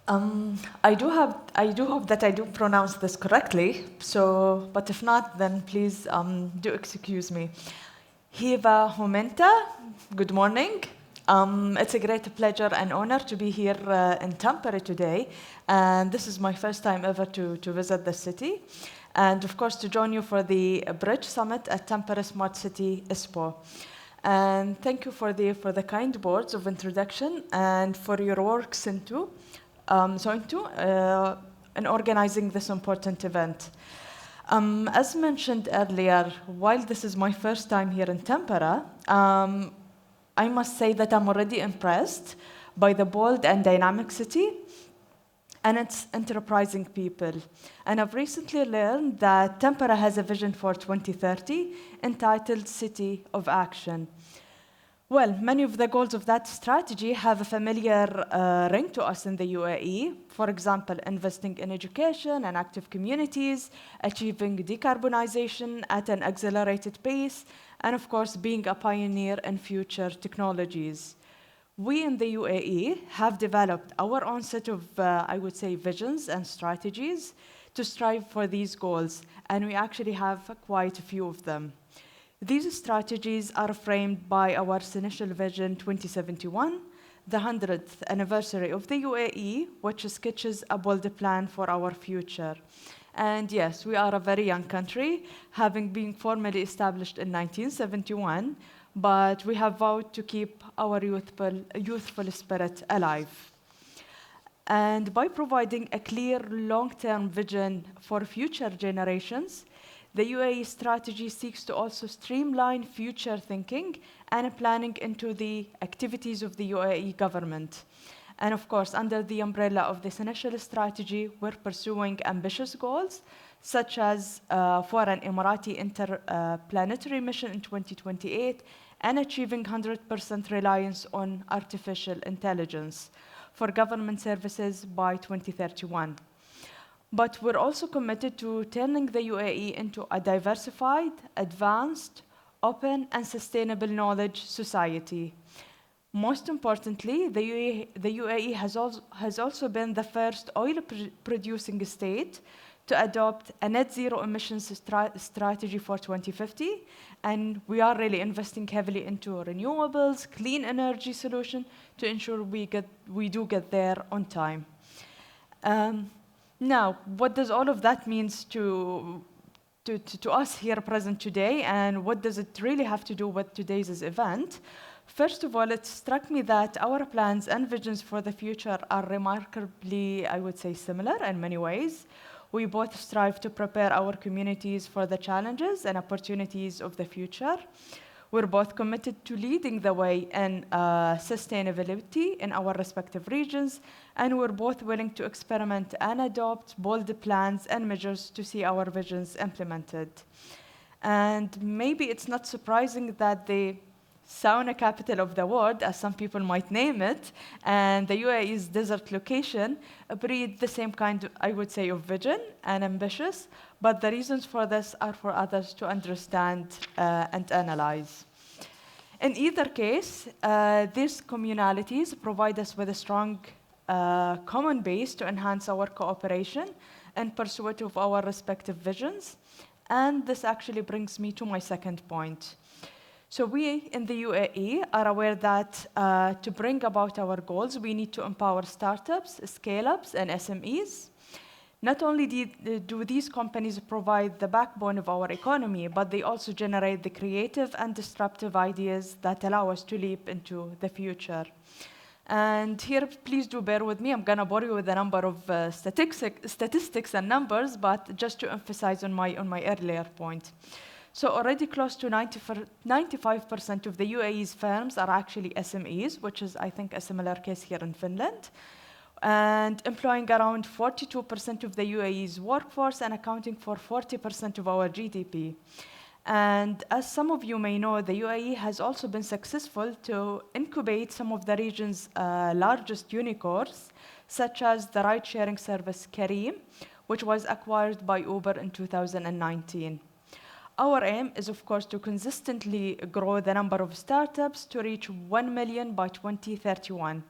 I do hope that I do pronounce this correctly. So, but if not, then please do excuse me. Hiva Humenta, good morning. It's a great pleasure and honor to be here in Tampere today. And this is my first time ever to visit the city. And of course, to join you for the BRiDG Summit at Tampere Smart City ISPO. And thank you for the kind words of introduction and for your works into in organizing this important event. As mentioned earlier, while this is my first time here in Tampere, I must say that I'm already impressed by the bold and dynamic city and its enterprising people. And I've recently learned that Tampere has a vision for 2030 entitled City of Action. Well, many of the goals of that strategy have a familiar ring to us in the UAE. For example, investing in education and active communities, achieving decarbonization at an accelerated pace, and of course, being a pioneer in future technologies. We in the UAE have developed our own set of, I would say, visions and strategies to strive for these goals, and we actually have quite a few of them. These strategies are framed by our initial vision 2071, the 100th anniversary of the UAE, which sketches a bold plan for our future. And yes, we are a very young country, having been formally established in 1971, but we have vowed to keep our youthful spirit alive. And by providing a clear long-term vision for future generations, the UAE strategy seeks to also streamline future thinking and planning into the activities of the UAE government. And of course, under the umbrella of this initial strategy, we're pursuing ambitious goals, such as for an Emirati interplanetary mission in 2028 and achieving 100% reliance on artificial intelligence for government services by 2031. But we're also committed to turning the UAE into a diversified, advanced, open, and sustainable knowledge society. Most importantly, the UAE has also been the first oil-producing state to adopt a net zero emissions strategy for 2050, and we are really investing heavily into renewables, clean energy solution to ensure we do get there on time. Now, what does all of that mean to us here present today, and what does it really have to do with today's event? First of all, it struck me that our plans and visions for the future are remarkably, I would say, similar in many ways. We both strive to prepare our communities for the challenges and opportunities of the future. We're both committed to leading the way in sustainability in our respective regions, and we're both willing to experiment and adopt bold plans and measures to see our visions implemented. And maybe it's not surprising that the sauna capital of the world, as some people might name it, and the UAE's desert location breed the same kind, I would say, of vision and ambitious, but the reasons for this are for others to understand and analyze. In either case, these communalities provide us with a strong common base to enhance our cooperation in pursuit of our respective visions. And this actually brings me to my second point. So we in the UAE are aware that to bring about our goals, we need to empower startups, scale-ups, and SMEs. Not only do these companies provide the backbone of our economy, but they also generate the creative and disruptive ideas that allow us to leap into the future. And here, please do bear with me. I'm going to bore you with a number of statistics and numbers, but just to emphasize on my earlier point. So already close to 95% of the UAE's firms are actually SMEs, which is, I think, a similar case here in Finland, and employing around 42% of the UAE's workforce and accounting for 40% of our GDP. And as some of you may know, the UAE has also been successful to incubate some of the region's largest unicorns, such as the ride-sharing service Careem, which was acquired by Uber in 2019. Our aim is, of course, to consistently grow the number of startups to reach 1 million by 2031.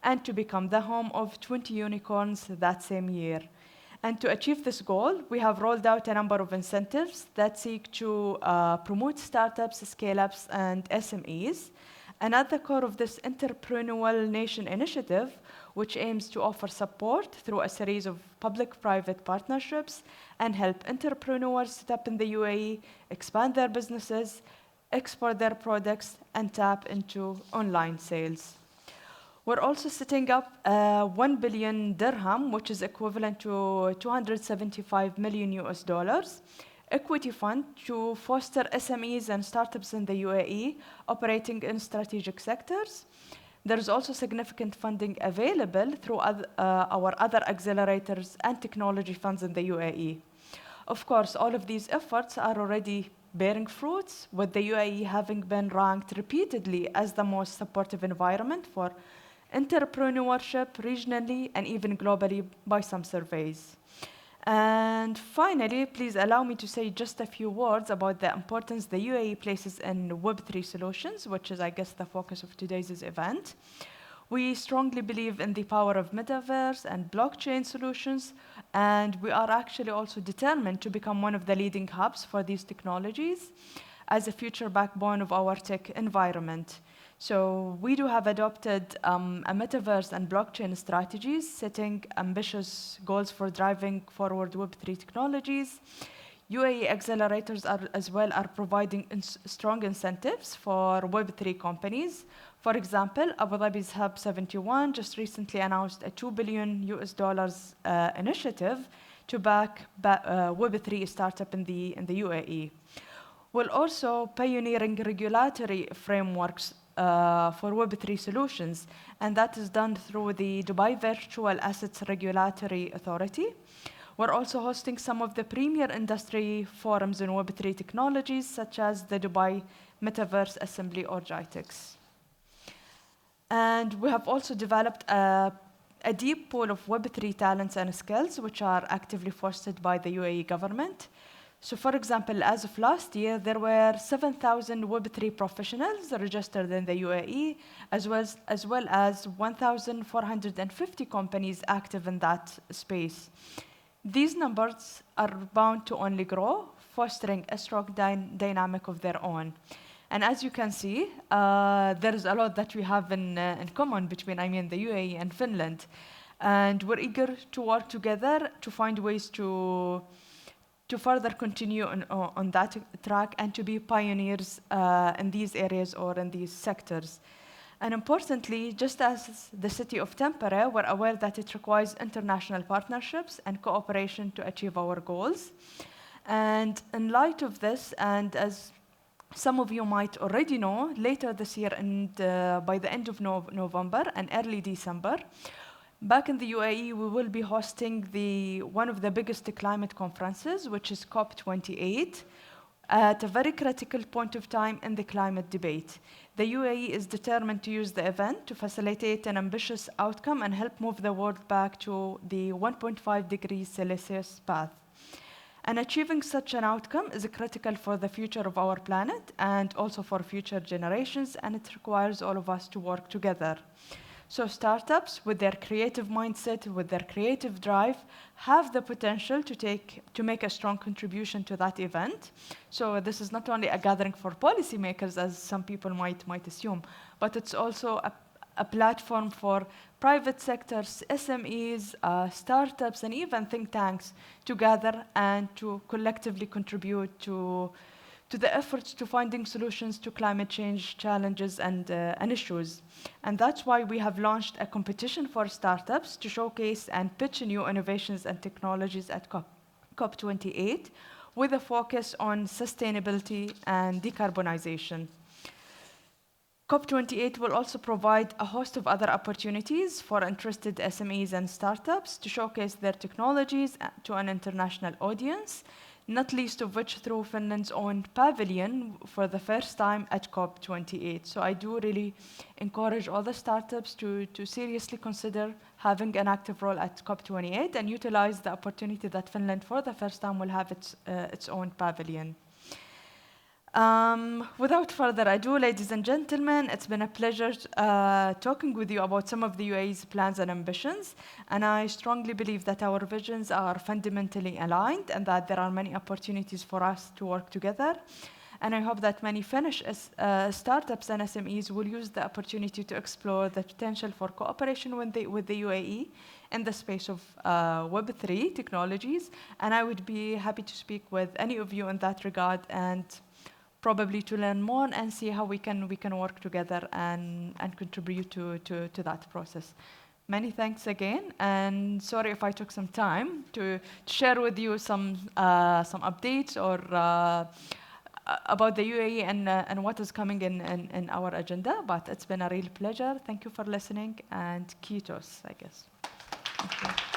and to become the home of 20 unicorns that same year. And to achieve this goal, we have rolled out a number of incentives that seek to promote startups, scale-ups, and SMEs. And at the core of this Entrepreneurial Nation initiative, which aims to offer support through a series of public-private partnerships and help entrepreneurs set up in the UAE, expand their businesses, export their products, and tap into online sales. We're also setting up a 1 billion dirham, which is equivalent to 275 million US dollars, equity fund to foster SMEs and startups in the UAE operating in strategic sectors. There is also significant funding available through our other accelerators and technology funds in the UAE. Of course, all of these efforts are already bearing fruits, with the UAE having been ranked repeatedly as the most supportive environment for entrepreneurship regionally and even globally by some surveys. And finally, please allow me to say just a few words about the importance the UAE places in Web3 solutions, which is, I guess, the focus of today's event. We strongly believe in the power of metaverse and blockchain solutions, and we are actually also determined to become one of the leading hubs for these technologies as a future backbone of our tech environment. So we do have adopted a metaverse and blockchain strategies, setting ambitious goals for driving forward Web3 technologies. UAE accelerators are providing strong incentives for Web3 companies. For example, Abu Dhabi's Hub 71 just recently announced a 2 billion US dollars initiative to back Web3 startup in the UAE. We're also pioneering regulatory frameworks for Web3 solutions, and that is done through the Dubai Virtual Assets Regulatory Authority. We're also hosting some of the premier industry forums in Web3 technologies, such as the Dubai Metaverse Assembly or GITEX. And we have also developed a deep pool of Web3 talents and skills, which are actively fostered by the UAE government. So for example, as of last year, there were 7,000 Web3 professionals registered in the UAE, as well as 1,450 companies active in that space. These numbers are bound to only grow, fostering a strong dynamic of their own. And as you can see, there is a lot that we have in common between, the UAE and Finland. And we're eager to work together to find ways to further continue on that track and to be pioneers in these areas or in these sectors. And importantly, just as the city of Tampere, we're aware that it requires international partnerships and cooperation to achieve our goals. And in light of this, and as some of you might already know, later this year and by the end of November and early December, back in the UAE, we will be hosting one of the biggest climate conferences, which is COP28, at a very critical point of time in the climate debate. The UAE is determined to use the event to facilitate an ambitious outcome and help move the world back to the 1.5 degrees Celsius path. And achieving such an outcome is critical for the future of our planet and also for future generations, and it requires all of us to work together. So startups, with their creative mindset, with their creative drive, have the potential to make a strong contribution to that event. So this is not only a gathering for policymakers, as some people might assume, but it's also a platform for private sectors, SMEs, startups, and even think tanks to gather and to collectively contribute to the efforts to finding solutions to climate change challenges and issues. And that's why we have launched a competition for startups to showcase and pitch new innovations and technologies at COP28 with a focus on sustainability and decarbonization. COP28 will also provide a host of other opportunities for interested SMEs and startups to showcase their technologies to an international audience, not least of which through Finland's own pavilion for the first time at COP28. So I do really encourage all the startups to seriously consider having an active role at COP28 and utilize the opportunity that Finland for the first time will have its own pavilion. Without further ado, ladies and gentlemen, it's been a pleasure talking with you about some of the UAE's plans and ambitions. And I strongly believe that our visions are fundamentally aligned and that there are many opportunities for us to work together. And I hope that many Finnish startups and SMEs will use the opportunity to explore the potential for cooperation with the UAE in the space of Web3 technologies. And I would be happy to speak with any of you in that regard and probably to learn more and see how we can work together and contribute to that process. Many thanks again, and sorry if I took some time to share with you some updates or about the UAE and what is coming in our agenda, but it's been a real pleasure. Thank you for listening, and Kiitos, I guess. Thank you.